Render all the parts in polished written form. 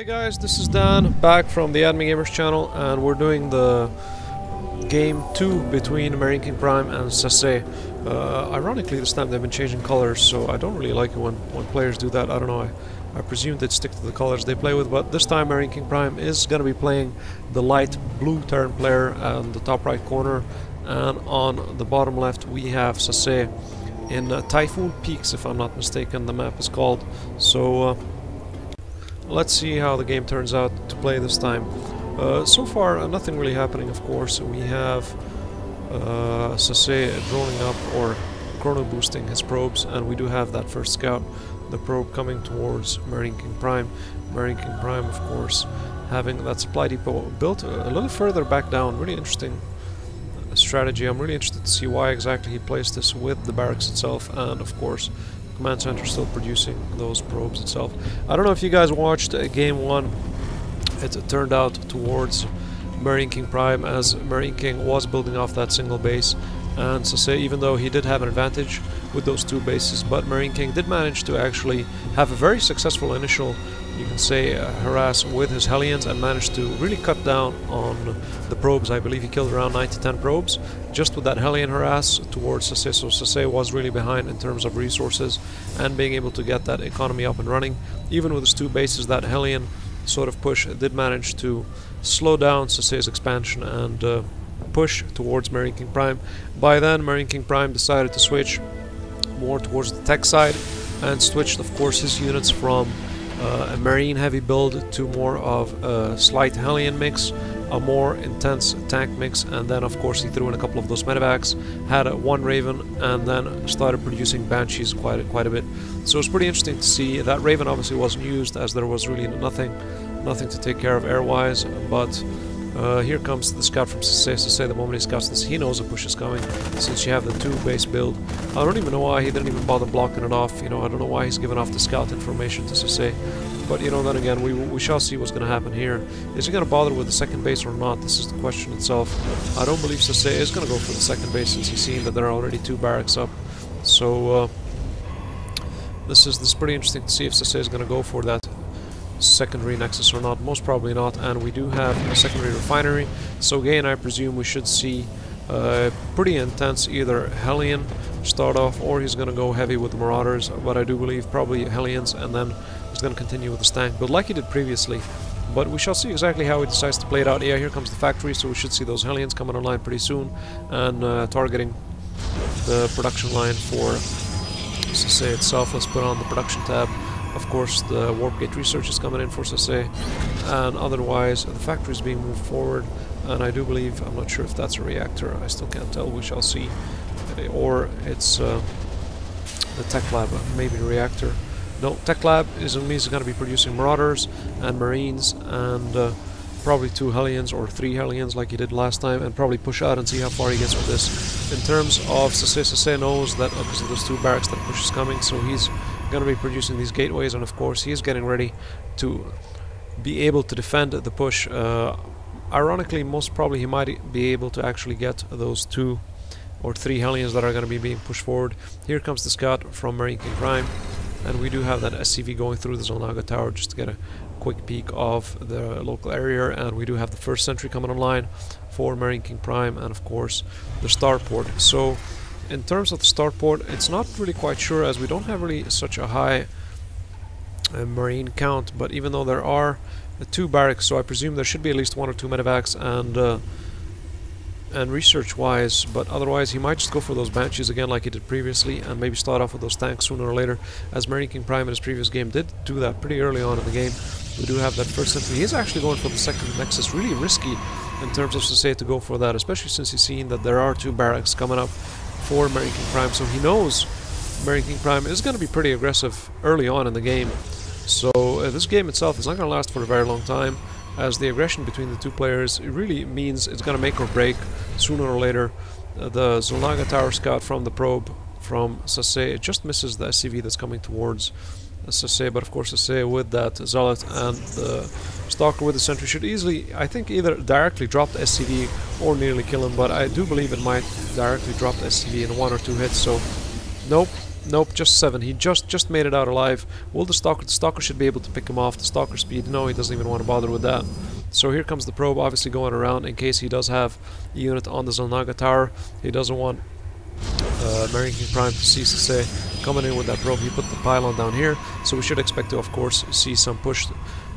Hey guys, this is Dan, back from the AddMeGamers channel, and we're doing the game 2 between MarineKingPrime and SASE. Ironically, this time they've been changing colors, so I don't really like it when players do that. I don't know, I presume they'd stick to the colors they play with, but this time MarineKingPrime is going to be playing the light blue Terran player on the top right corner, and on the bottom left we have SASE in Typhoon Peaks, if I'm not mistaken, the map is called. So let's see how the game turns out to play this time. So far, nothing really happening, of course. We have SASE droning up or chrono boosting his probes, and we do have that first scout, the probe coming towards MarineKingPrime. MarineKingPrime, of course, having that supply depot built a little further back down. Really interesting strategy. I'm really interested to see why exactly he placed this with the barracks itself, and of course command center still producing those probes itself. I don't know if you guys watched game 1. It turned out towards MarineKingPrime, as MarineKing was building off that single base, and SASE, even though he did have an advantage with those two bases, but MarineKing did manage to actually have a very successful initial, you can say, harass with his Hellions, and managed to really cut down on the probes. I believe he killed around 9 to 10 probes just with that Hellion harass towards SASE, so SASE was really behind in terms of resources and being able to get that economy up and running. Even with his two bases, that Hellion sort of push did manage to slow down SASE's expansion and push towards MarineKingPrime. By then, MarineKingPrime decided to switch more towards the tech side and switched, of course, his units from a marine heavy build to more of a slight Hellion mix, a more intense tank mix, and then of course he threw in a couple of those medevacs, had one Raven, and then started producing Banshees quite a bit. So it's pretty interesting to see. That Raven obviously wasn't used, as there was really nothing to take care of air-wise, but here comes the scout from SASE. SASE, the moment he scouts this, he knows a push is coming, since you have the two base build. I don't even know why he didn't even bother blocking it off. You know, I don't know why he's giving off the scout information to SASE. But, you know, then again, we shall see what's going to happen here. Is he going to bother with the second base or not? This is the question itself. I don't believe SASE is going to go for the second base, since he's seen that there are already two barracks up. So, this is pretty interesting to see if SASE is going to go for that secondary nexus or not. Most probably not, and we do have a secondary refinery, so again I presume we should see pretty intense either Hellion start off, or he's going to go heavy with the Marauders, but I do believe probably Hellions, and then he's going to continue with the Stank build like he did previously. But we shall see exactly how he decides to play it out. Yeah, here comes the factory, so we should see those Hellions coming online pretty soon and targeting the production line for SASE itself. Let's put on the production tab. Of course, the warp gate research is coming in for SASE, and otherwise the factory is being moved forward, and I do believe, I'm not sure if that's a reactor, I still can't tell, we shall see, or it's the tech lab, maybe a reactor. No, tech lab means it's going to be producing Marauders and Marines, and probably 2 Hellions or 3 Hellions like he did last time, and probably push out and see how far he gets with this. In terms of SASE knows that because of those 2 barracks that push is coming, so he's going to be producing these gateways, and of course he's getting ready to be able to defend the push. Ironically, most probably he might be able to actually get those 2 or 3 Hellions that are going to be being pushed forward. Here comes the scout from MarineKingPrime, and we do have that SCV going through the Zolnaga tower just to get a quick peek of the local area, and we do have the first sentry coming online for MarineKingPrime, and of course the starport. So in terms of the starport, it's not really quite sure, as we don't have really such a high marine count, but even though there are 2 barracks, so I presume there should be at least 1 or 2 medevacs and research wise, but otherwise he might just go for those Banshees again like he did previously, and maybe start off with those tanks sooner or later, as MarineKingPrime in his previous game did do that pretty early on in the game. We do have that first sentry. He's actually going for the second nexus, really risky in terms of SASE to go for that, especially since he's seen that there are 2 barracks coming up for MarineKingPrime, so he knows MarineKingPrime is going to be pretty aggressive early on in the game. So this game itself is not going to last for a very long time, as the aggression between the 2 players, it really means it's going to make or break sooner or later. The Zolnaga tower scout from the probe from SASE, it just misses the SCV that's coming towards SASE, but of course SASE with that Zealot and the Stalker with the sentry should easily, I think, either directly drop the SCV or nearly kill him, but I do believe it might directly drop the SCV in 1 or 2 hits, so nope, Nope, just 7. He just made it out alive. Will the Stalker should be able to pick him off. The Stalker speed, no, he doesn't even want to bother with that. So here comes the probe, obviously going around in case he does have a unit on the Zelnaga tower. He doesn't want MarineKingPrime to see SASE coming in with that probe. He put the pylon down here, so we should expect to, of course, see some push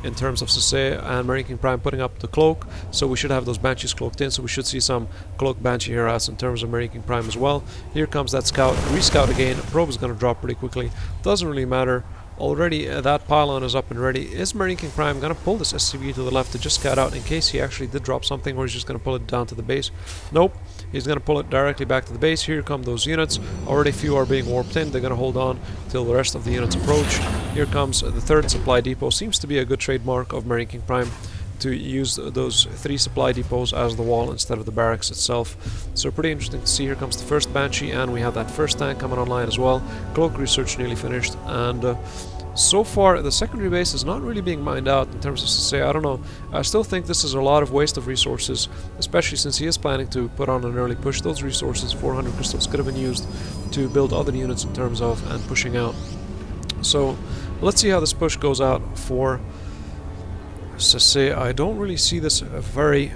in terms of SASE and MarineKingPrime putting up the cloak. So we should have those Banshees cloaked in, so we should see some cloak Banshee harass in terms of MarineKingPrime as well. Here comes that scout, rescout again. Probe is going to drop pretty quickly. Doesn't really matter. Already that pylon is up and ready. Is MarineKingPrime going to pull this SCV to the left to just scout out in case he actually did drop something, or he's just going to pull it down to the base? Nope. He's going to pull it directly back to the base. Here come those units. Already few are being warped in. They're going to hold on till the rest of the units approach. Here comes the third supply depot. Seems to be a good trademark of MarineKingPrime to use those 3 supply depots as the wall instead of the barracks itself. So pretty interesting to see. Here comes the first Banshee, and we have that first tank coming online as well. Cloak research nearly finished, and so far the secondary base is not really being mined out in terms of SASE. I don't know. I still think this is a lot of waste of resources, especially since he is planning to put on an early push. Those resources, 400 crystals, could have been used to build other units in terms of and pushing out. So let's see how this push goes out for SASE. I don't really see this very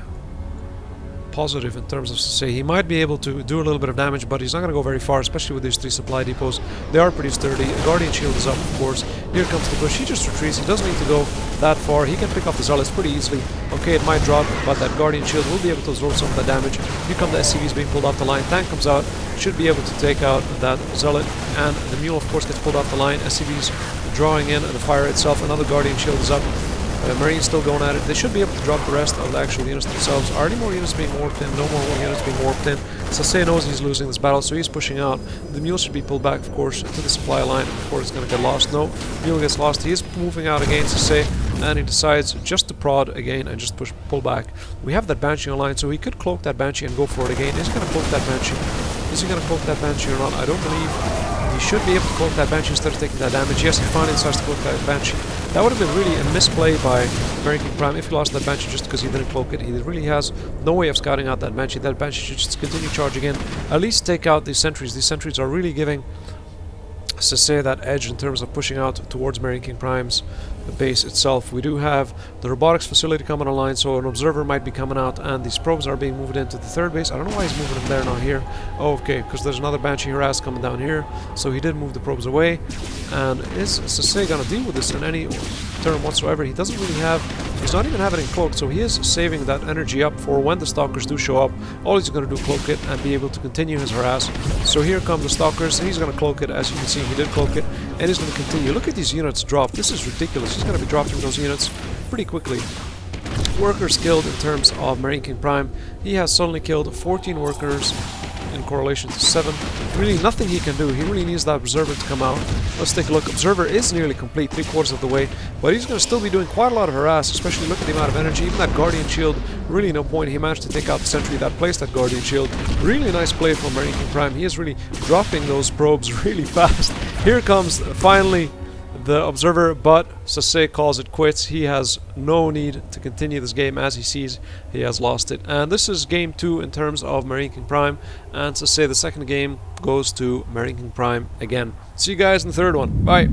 positive in terms of SASE. He might be able to do a little bit of damage, but he's not going to go very far, especially with these 3 supply depots. They are pretty sturdy. Guardian Shield is up, of course. Here comes the push. He just retreats. He doesn't need to go that far. He can pick off the Zealots pretty easily. Okay, it might drop, but that Guardian Shield will be able to absorb some of the damage. Here come the SCVs being pulled off the line. Tank comes out. Should be able to take out that Zealot, and the Mule, of course, gets pulled off the line. SCVs drawing in, and the fire itself. Another Guardian Shield is up. Marine's still going at it. They should be able to drop the rest of the actual units themselves. Are any more units being warped in? No more units being warped in. SASE knows he's losing this battle, so he's pushing out. The Mule should be pulled back, of course, to the supply line before it's going to get lost. No, Mule gets lost. He is moving out against SASE, and he decides just to prod again and just pull back. We have that Banshee online, so he could cloak that Banshee and go for it again. Is he going to cloak that Banshee? Is he going to cloak that Banshee or not? I don't believe. He should be able to cloak that Banshee instead of taking that damage. Yes, he finally decides to cloak that Banshee. That would have been really a misplay by MarineKingPrime if he lost that Banshee just because he didn't cloak it. He really has no way of scouting out that Banshee. That Banshee should just continue charging in. At least take out these sentries. These sentries are really giving SASE that edge in terms of pushing out towards MarineKingPrime's base itself. We do have the robotics facility coming online, so an observer might be coming out, and these probes are being moved into the third base. I don't know why he's moving them there, not here. Oh, okay, because there's another Banshee harass coming down here, so he did move the probes away. And is SASE gonna deal with this in any turn whatsoever? He doesn't really have, he's not even having it cloaked, so he is saving that energy up for when the Stalkers do show up. All he's gonna do, cloak it and be able to continue his harass. So here come the Stalkers. He's gonna cloak it. As you can see, he did cloak it, and he's gonna continue. Look at these units drop. This is ridiculous. He's gonna be dropping those units pretty quickly. Workers killed in terms of MarineKingPrime. He has suddenly killed 14 workers in correlation to 7. Really nothing he can do. He really needs that Observer to come out. Let's take a look. Observer is nearly complete, 3/4 of the way, but he's going to still be doing quite a lot of harass, especially look at the amount of energy. Even that Guardian Shield, really no point. He managed to take out the sentry that placed that Guardian Shield. Really nice play from MarineKingPrime. He is really dropping those probes really fast. Here comes finally the Observer, but SASE calls it quits. He has no need to continue this game as he sees he has lost it. And this is game 2 in terms of MarineKingPrime, and SASE, the second game, goes to MarineKingPrime again. See you guys in the third one. Bye.